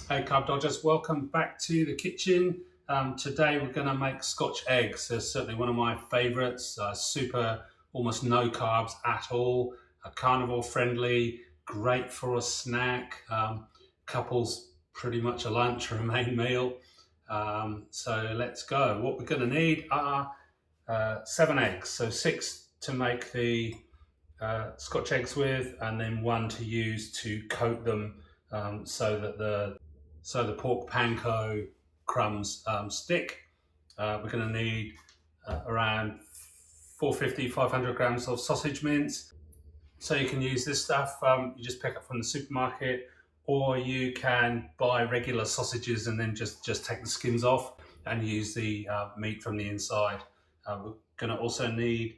Hey Carb Dodgers, welcome back to the kitchen. Today we're going to make Scotch eggs. They're certainly one of my favourites. Super, almost no carbs at all. Carnivore friendly, great for a snack. Couples pretty much a lunch or a main meal. So let's go. What we're going to need are 7 eggs. So 6 to make the Scotch eggs with, and then 1 to use to coat them so the pork panko crumbs stick. We're going to need around 450, 500 grams of sausage mince. So you can use this stuff, you just pick up from the supermarket, or you can buy regular sausages and then just take the skins off and use the meat from the inside. We're going to also need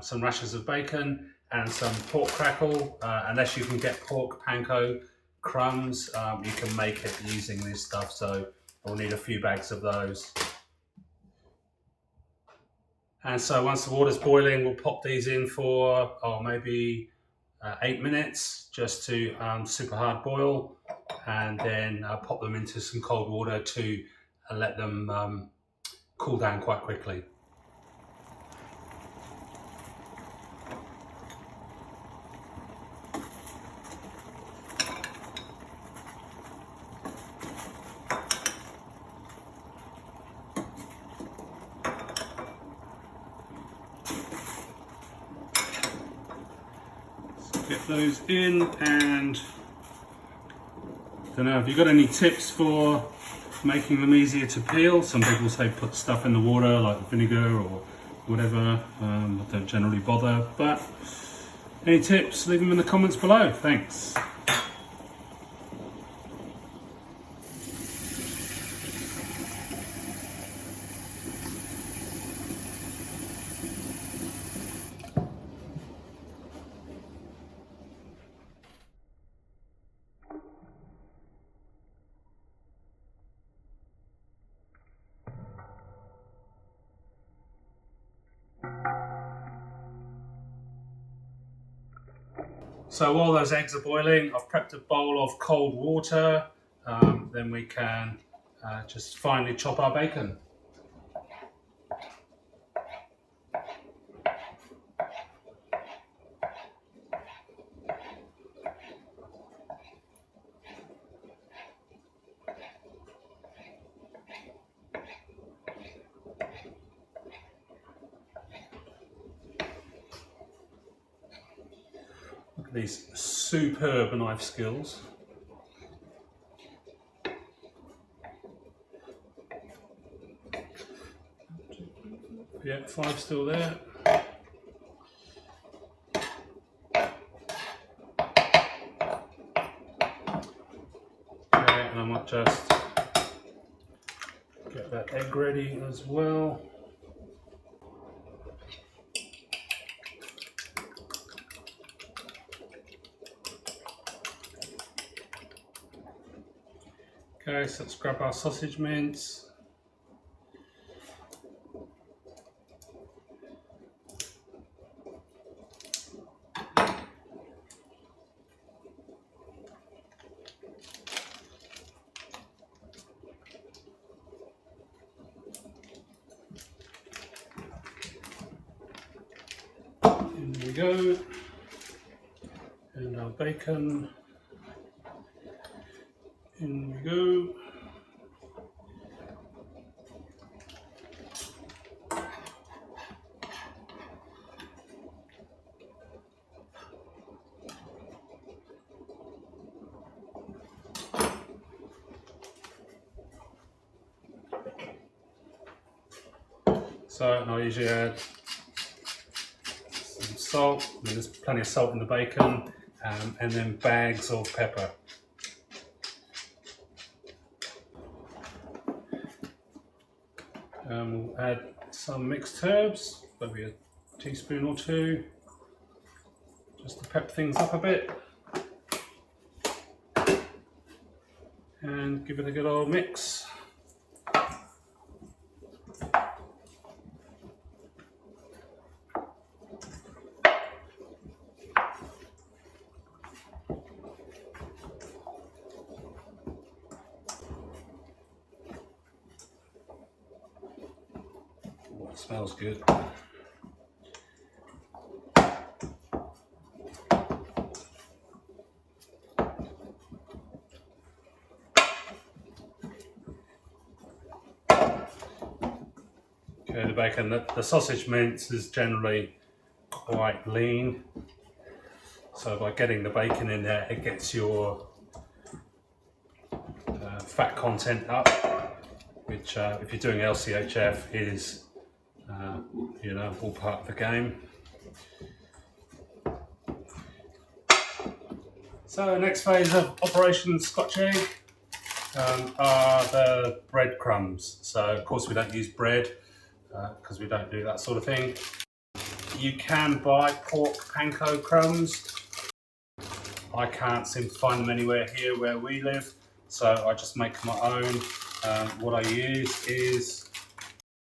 some rashers of bacon and some pork crackle. Unless you can get pork panko crumbs, you can make it using this stuff, so we'll need a few bags of those. And so once the water's boiling, we'll pop these in for maybe 8 minutes just to super hard boil, and then pop them into some cold water to let them cool down quite quickly. Get those in, and I don't know, have you got any tips for making them easier to peel? Some people say put stuff in the water like vinegar or whatever. I don't generally bother, but any tips, leave them in the comments below. Thanks. So while those eggs are boiling, I've prepped a bowl of cold water. Then we can just finely chop our bacon. Look at these superb knife skills. Yeah, 5 still there. Okay, and I might just get that egg ready as well. Okay, so let's grab our sausage mince. In we go. And our bacon. In we go. So I'll usually add some salt. There's plenty of salt in the bacon, and then bags of pepper. We'll add some mixed herbs, maybe a teaspoon or 2, just to pep things up a bit. And give it a good old mix. That smells good. Okay, the bacon. The sausage mince is generally quite lean, so by getting the bacon in there, it gets your fat content up, which if you're doing LCHF is you know, all part of the game. So next phase of Operation Scotch Egg are the breadcrumbs. So of course we don't use bread because we don't do that sort of thing. You can buy pork panko crumbs. I can't seem to find them anywhere here where we live, so I just make my own. What I use is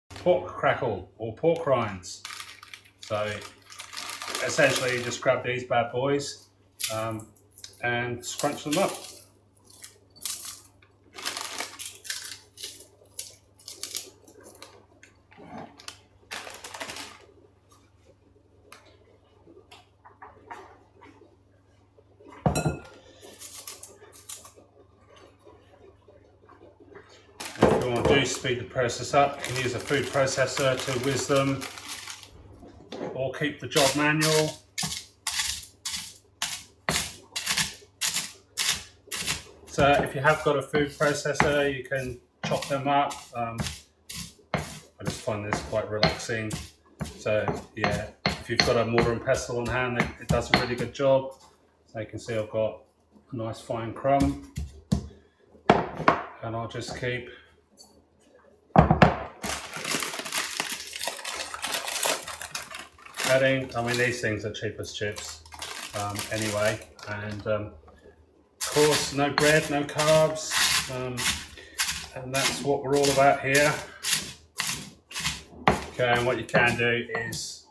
pork crackle or pork rinds. So essentially you just grab these bad boys and scrunch them up. If you want to speed the process up, you can use a food processor to whiz them, or keep the job manual. So if you have got a food processor, you can chop them up. I just find this quite relaxing. So yeah, if you've got a mortar and pestle on hand, it does a really good job. So you can see I've got a nice fine crumb, and I'll just keep adding. I mean, these things are cheap as chips anyway, and of course no bread, no carbs, and that's what we're all about here. Okay, and what you can do is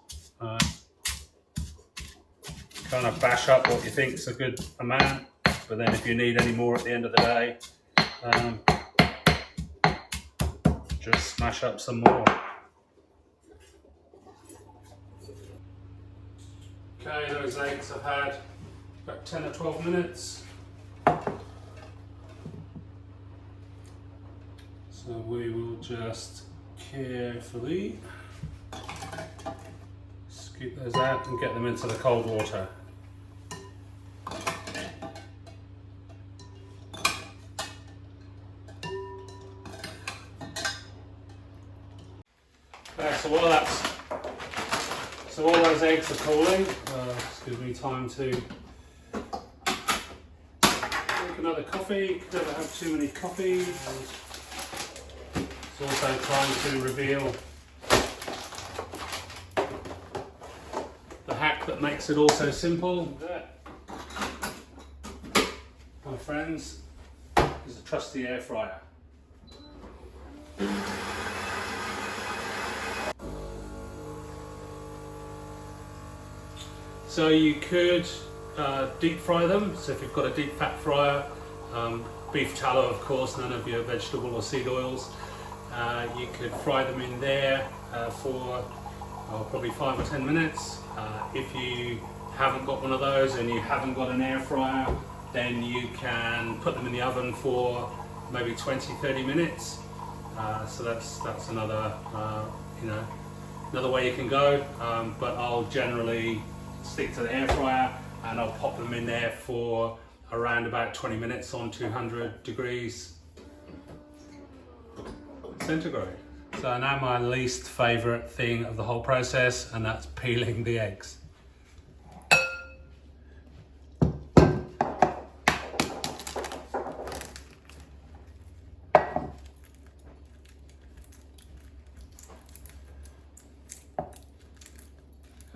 kind of bash up what you think is a good amount, but then if you need any more at the end of the day, just smash up some more. Okay, those eggs have had about 10 or 12 minutes. So we will just carefully scoop those out and get them into the cold water. Okay, so while those eggs are cooling, just gives me time to make another coffee. Never have too many coffee. And it's also trying to reveal the hack that makes it all so simple. That, my friends, is a trusty air fryer. So you could deep fry them. So if you've got a deep fat fryer, beef tallow of course, none of your vegetable or seed oils, you could fry them in there for probably 5 or 10 minutes. If you haven't got one of those and you haven't got an air fryer, then you can put them in the oven for maybe 20-30 minutes. So that's another another way you can go, but I'll generally stick to the air fryer and I'll pop them in there for around about 20 minutes on 200 degrees centigrade. So now my least favourite thing of the whole process, and that's peeling the eggs.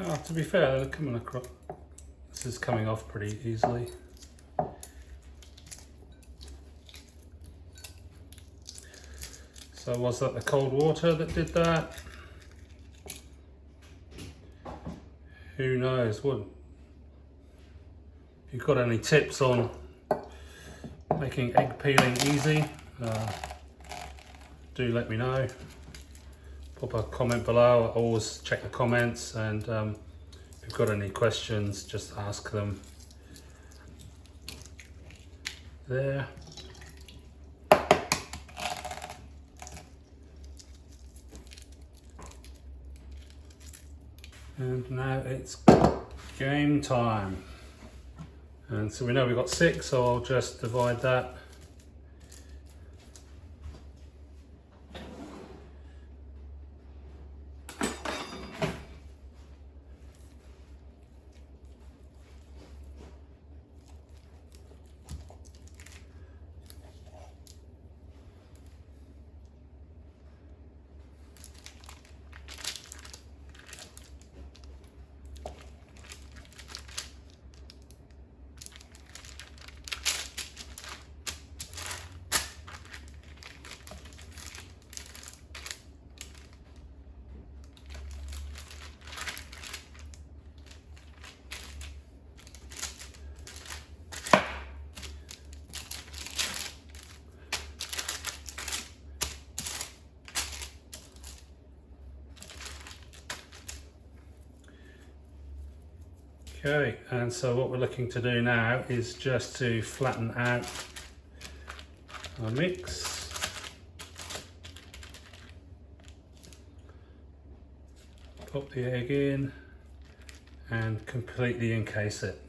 Oh, to be fair, they're coming across. This is coming off pretty easily. So was that the cold water that did that? Who knows? What? If you've got any tips on making egg peeling easy, do let me know. pop a comment below. I always check the comments, and if you've got any questions, just ask them there. And now it's game time. And so we know we've got 6, so I'll just divide that. Okay, and so what we're looking to do now is just to flatten out our mix. Pop the egg in and completely encase it.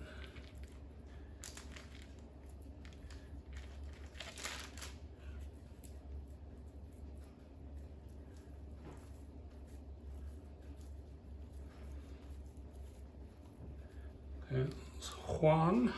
That's one.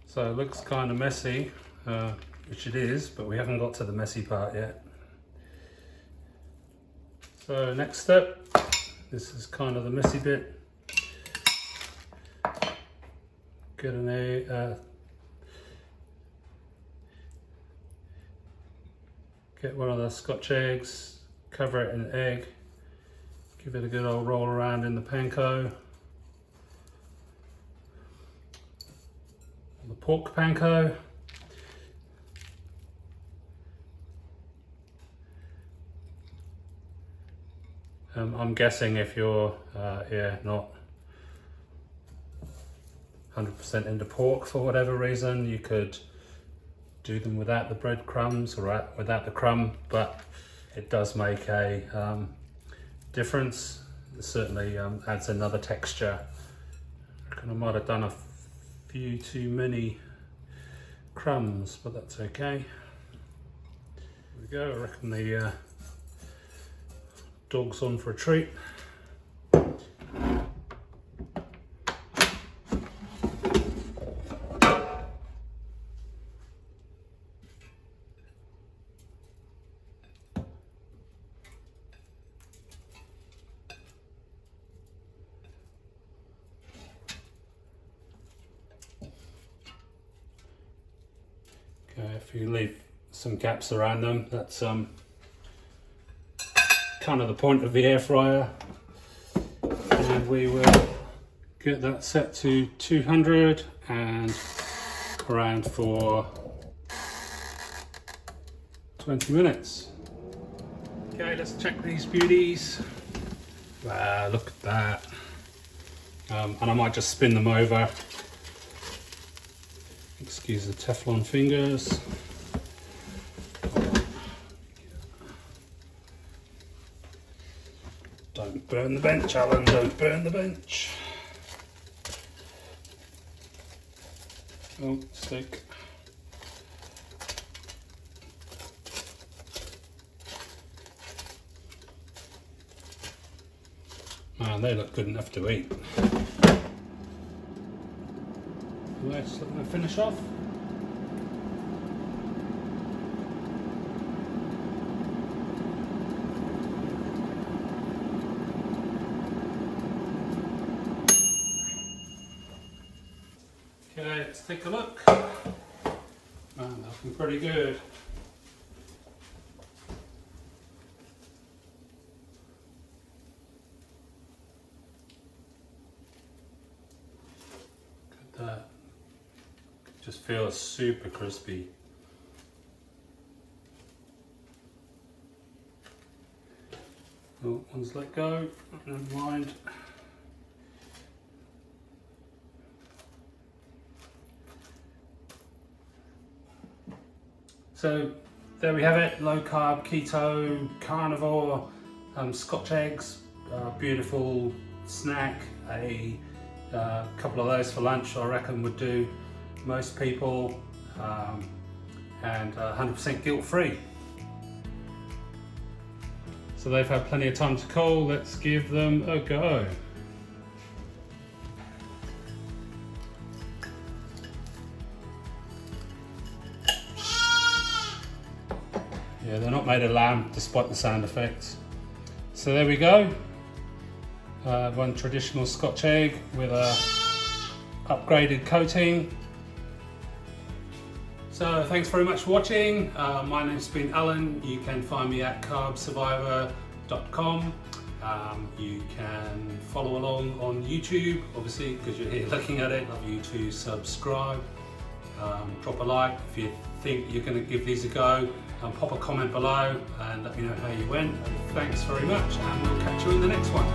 So it looks kind of messy, which it is, but we haven't got to the messy part yet. So next step, this is kind of the messy bit. Get an egg, get one of the Scotch eggs, cover it in egg, give it a good old roll around in the panko. The pork panko. I'm guessing if you're not 100% into pork for whatever reason, you could do them without the breadcrumbs or without the crumb, but it does make a difference. It certainly adds another texture. I reckon I might have done a few too many crumbs, but that's okay. There we go. I reckon the dog's on for a treat. Okay, if you leave some gaps around them, that's kind of the point of the air fryer. And we will get that set to 200 and around for 20 minutes. Okay, let's check these beauties. Wow, look at that. And I might just spin them over. Excuse the Teflon fingers. Don't burn the bench, Alan, don't burn the bench. Oh, stick. Man, they look good enough to eat. Let's let them finish off. Okay, let's take a look. Looking pretty good. Look at that. Just feels super crispy. Oh, one's let go, never mind. So there we have it, low carb, keto, carnivore, Scotch eggs, beautiful snack. A couple of those for lunch I reckon would do most people, and 100% guilt free. So they've had plenty of time to cool, let's give them a go. Yeah, they're not made of lamb despite the sound effects. So there we go. One traditional Scotch egg with a upgraded coating. So thanks very much for watching. My name's been Alan. You can find me at carbsurvivor.com. You can follow along on YouTube, obviously, because you're here looking at it. Love you to subscribe. Drop a like if you think you're going to give these a go. Pop a comment below and let me know how you went. Thanks very much, and we'll catch you in the next one.